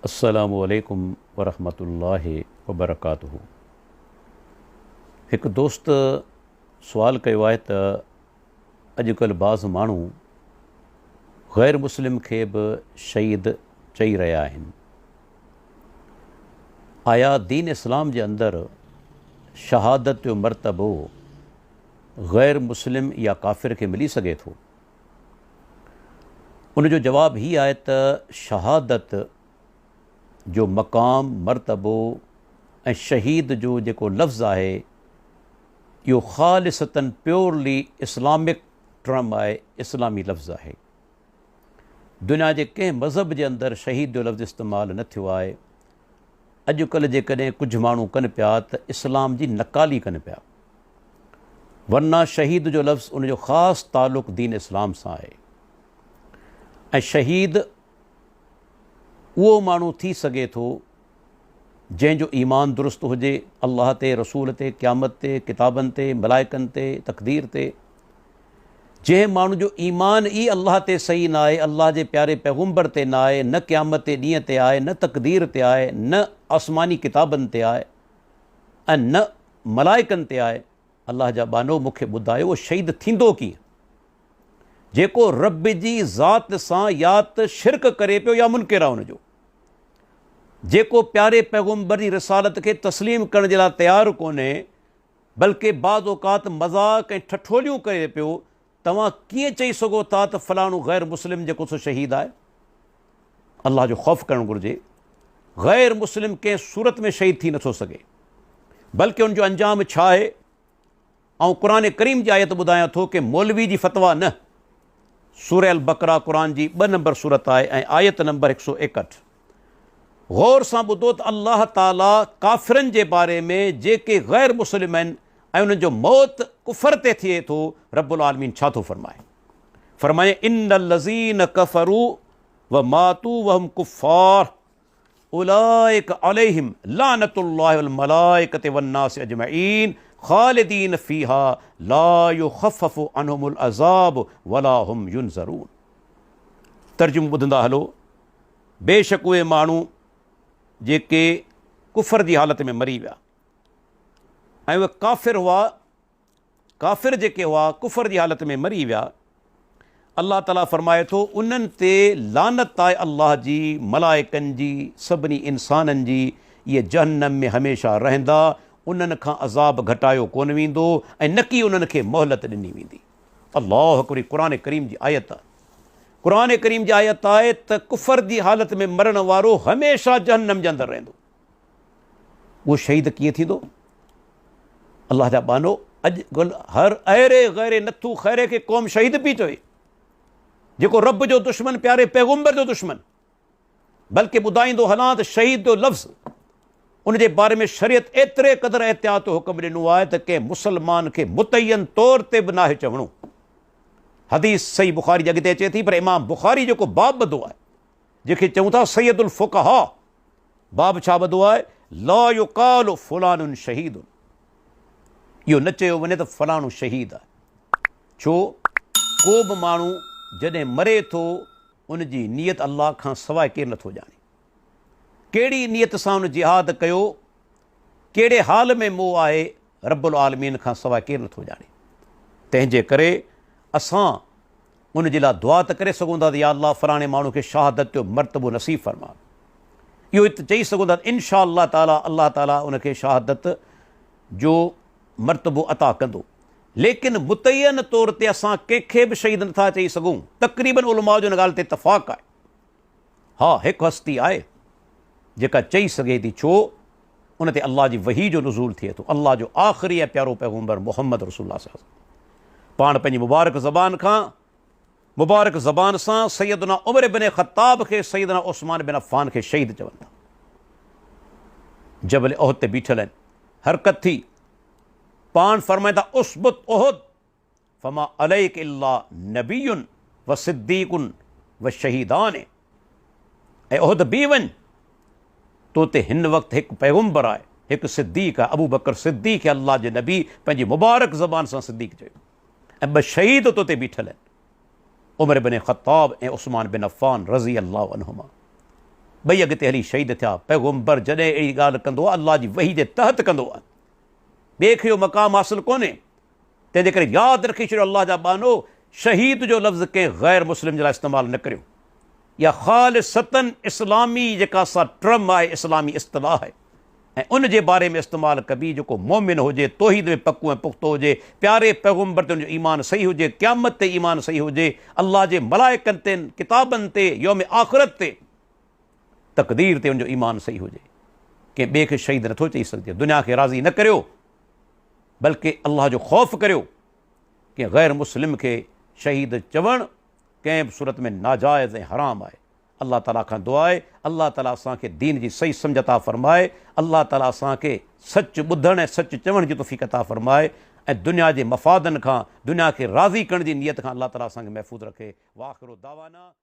अस्सलामु अलैकुम वरहमतुल्लाहि वबरकातुहू। एक दोस्त सवाल कयो आहे त अॼुकल्ह बाज़ माण्हू ग़ैर मुस्लिम खे बि शहीद चई रहिया आहिनि। आया दीन इस्लाम जे अंदरि शहादत जो मर्तबो ग़ैर मुस्लिम या काफ़िर खे मिली सघे थो? उनजो जवाबु हीअ आहे त शहादत जो मक़ाम मर्तबो ऐं शहीद जो जेको लफ़्ज़ आहे इहो ख़ालिसतन प्योरली इस्लामिक टर्म आहे, इस्लामी लफ़्ज़ आहे। दुनिया जे कंहिं मज़हब जे अंदरि शहीद जो लफ़्ज़ इस्तेमालु न थियो आहे। अॼुकल्ह जेकॾहिं कुझु माण्हू कनि पिया त इस्लाम जी नकाली कनि पिया, वरना शहीद जो लफ़्ज़ उनजो ख़ासि तालुक़ु दीन इस्लाम सां आहे। ऐं शहीद उहो माण्हू थी सघे थो जंहिंजो ईमान दुरुस्त हुजे अल्लाह ते, रसूल ते, क़यामत ते, किताबनि ते, मलाइकनि ते, तक़दीर ते। जंहिं माण्हू जो ईमान ई अल्लाह ते सही न आहे, अल्लाह जे प्यारे पैगुंबर ते न आहे, न क़यामत ते ॾींहं ते आहे, न तक़दीर ते आहे, न आसमानी किताबनि ते आहे ऐं न मलाइकनि ते आहे, अल्लाह जा बानो मूंखे ॿुधायो उहो शहीद थींदो कीअं? जेको रब जी ज़ात सां या त शिरक करे पियो या मुनकिर आहे हुनजो, जेको प्यारे पैगुंबर जी रिसालत खे तस्लीम करण जे लाइ तयारु कोन्हे, बल्कि बाज़ औक़ात मज़ाक़ ऐं ठठोलियूं करे पियो, तव्हां कीअं चई सघो था त फ़लाणो ग़ैर मुस्लिम जेको सो शहीद आहे? अल्लाह जो ख़ौफ़ करणु घुरिजे। ग़ैर मुस्लिम कंहिं सूरत में शहीद थी नथो सघे, बल्कि उनजो अंजाम छा आहे? ऐं क़ुर करीम जी आयत ॿुधायां थो कि मौलवी जी फ़तवा न। सूरह अल बक़रा क़ुर जी 2 नंबर सूरत आहे ऐं आयत नंबर 161। ग़ौर सां ॿुधो त अल्लाह ताला काफ़िरनि जे बारे में जेके ग़ैर मुस्लिम आहिनि ऐं उन्हनि जो मौत कुफ़र ते थिए थो, रब्बुल आलमीन छा थो फरमाए? फरमाए इन्नल लज़ीन कफ़रू व मातू वहुम कुफ़ार उलाइक अलैहिम लानतुल्लाहि वल मलाइकति वन नास अजमईन ख़ालिदीन फ़ीहा ला युख़फ़फ़ु अन्हुमुल अज़ाब वला हुम युनज़रून। तर्जुमो ॿुधंदा हलो। बेशक उहे माण्हू जेके कुफ़र जी हालत में मरी विया ऐं उहे काफ़िर हुआ, काफ़िर जेके हुआ कुफ़र जी हालत में मरी विया, अल्लाह ताला फ़रमाए थो उन्हनि ते लानत आहे अल्लाह जी, मलाइकनि जी, सभिनी इंसाननि जी। इहे जहन्नम में हमेशह रहंदा, उन्हनि खां अज़ाब घटायो कोन वेंदो ऐं न की उन्हनि खे मोहलत ॾिनी वेंदी। अल्लाह हिकिड़ी क़ुर करीम जी आयत आहे। क़ुर करीम जी आयत आहे त कुफ़र जी हालत में मरण वारो हमेशह जहन्नम जे अंदरि रहंदो। उहो शहीद कीअं थींदो? अल्लाह जा बानो अॼुकल्ह हर अहिड़े ग़ैर नथू ख़ैरे खे क़ौम शहीद पई चवे, जेको रब जो दुश्मन, प्यारे पैगुंबर जो दुश्मन। बल्कि ॿुधाईंदो हलां त शहीद जो लफ़्ज़ उनजे बारे में शरीयत एतिरे क़दुरु एहतियात जो हुकुम ॾिनो आहे त कंहिं मुसलमान खे मुतयन तौर ते बि नाहे चवणो। हदीस सही बुख़ारी जी अॻिते अचे थी, पर इमाम बुख़ारी जेको बाब ॿधो आहे, जंहिंखे चऊं था सैयदुल फ़ुक़हा, बाब छा ॿधो आहे? ला युक़ालु फ़ुलानुन शहीदुन। इहो न चयो वञे त फ़लाणो शहीद आहे। छो? को बि माण्हू जॾहिं मरे थो उनजी नियत अल्लाह खां सवाइ केरु नथो ॼाणे। कहिड़ी नियत सां उन जिहाद कयो, कहिड़े हाल में मोह आहे, रब्बुल आलमीन खां सवाइ केरु नथो ॼाणे। तंहिंजे करे असां उन जे लाइ दुआ त करे सघूं था त या अल्लाह फ़लाणे माण्हू खे शहादत जो मर्तबो नसीब फ़रमा। इहो हिते चई सघूं था इंशा अल्लाह ताला, अल्लाह ताला उनखे शहादत जो मर्तबो अता कंदो। लेकिन मुतयन तौर ते असां कंहिंखे बि शहीद नथा चई सघूं। तक़रीबन उलमा जो हिन ॻाल्हि ते इतफ़ाक़ आहे। हा, हिकु हस्ती आहे जेका चई सघे थी। छो? उन ते अल्लाह जी वही जो नुज़ूल थिए थो। अल्लाह जो आख़िरी ऐं प्यारो पैगुंबर मुहम्मद रसूलुल्लाह सल्लल्लाहु अलैहि वसल्लम पाण पंहिंजी मुबारक ज़बान सां सैयदना उमर इब्न ख़त्ताब खे सैयदना उस्मान बिन अफ़्फ़ान खे शहीद चवनि था। जबल उहद ते बीठल आहिनि, हरकत थी, पाण फरमाइनि था उस्बुत उहद फमा अलैक इल्ला नबियुन व सिद्दीकुन व शहीदान। ऐं उहद बि वञ, तो ते हिन वक़्तु हिकु पैगुंबर आहे, हिकु सिद्दीक़ आहे, अबू बकर सिद्दीक़ खे अल्लाह जे नबी पंहिंजी मुबारक ज़बान सां सिद्दीक़ चयो। ऐं 2 शहीद तो ते बीठल आहिनि, उमर बिन ख़त्ताब ऐं उस्मान बिन अफ़्फ़ान रज़ी अल्लाह अन्हुमा। ॿई अॻिते हली शहीद थिया। पैगम्बर जॾहिं अहिड़ी ॻाल्हि कंदो आहे अलाह जी वही जे तहत कंदो आहे, ॿिए खे इहो मक़ाम हासिलु कोन्हे। तंहिंजे करे यादि रखी छॾियो अलाह जा बानो, शहीद जो लफ़्ज़ कंहिं ग़ैर मुस्लिम जे लाइ इस्तेमालु न करियो। या ख़ालिसतन इस्लामी जेका सा ट्रम आहे, इस्लामी इस्तिलाह आहे, ऐं उन जे बारे में इस्तेमालु कबी जेको मोमिन हुजे, तौहीद में पको ऐं पुख़्तो हुजे, प्यारे पैगम्बर ते उनजो ईमान सही हुजे, क़यामत ते ईमान सही हुजे, अल्लाह जे मलाइकनि ते, किताबनि ते, यौम आख़िरत ते, तक़दीर ते उनजो ईमान सही हुजे। कंहिं ॿिए खे शहीद नथो चई सघिजे। दुनिया खे राज़ी न करियो, बल्कि अल्लाह जो ख़ौफ़ करियो। कंहिं ग़ैर मुस्लिम खे शहीद चवणु कंहिं बि सूरत में नाजाइज़ ऐं हराम आहे। अल्लाह ताला खां दुआ आहे अल्लाह ताला असांखे दीन जी सही सम्झ अता फ़रमाए, अल्लाह ताला असांखे सच ॿुधण ऐं सच चवण जी तौफ़ीक़ अता फ़रमाए, ऐं दुनिया जे मफ़ादनि खां, दुनिया खे राज़ी करण जी नियत खां अल्लाह ताला असांखे महफ़ूज़ रखे। वाख़िरु दावाना।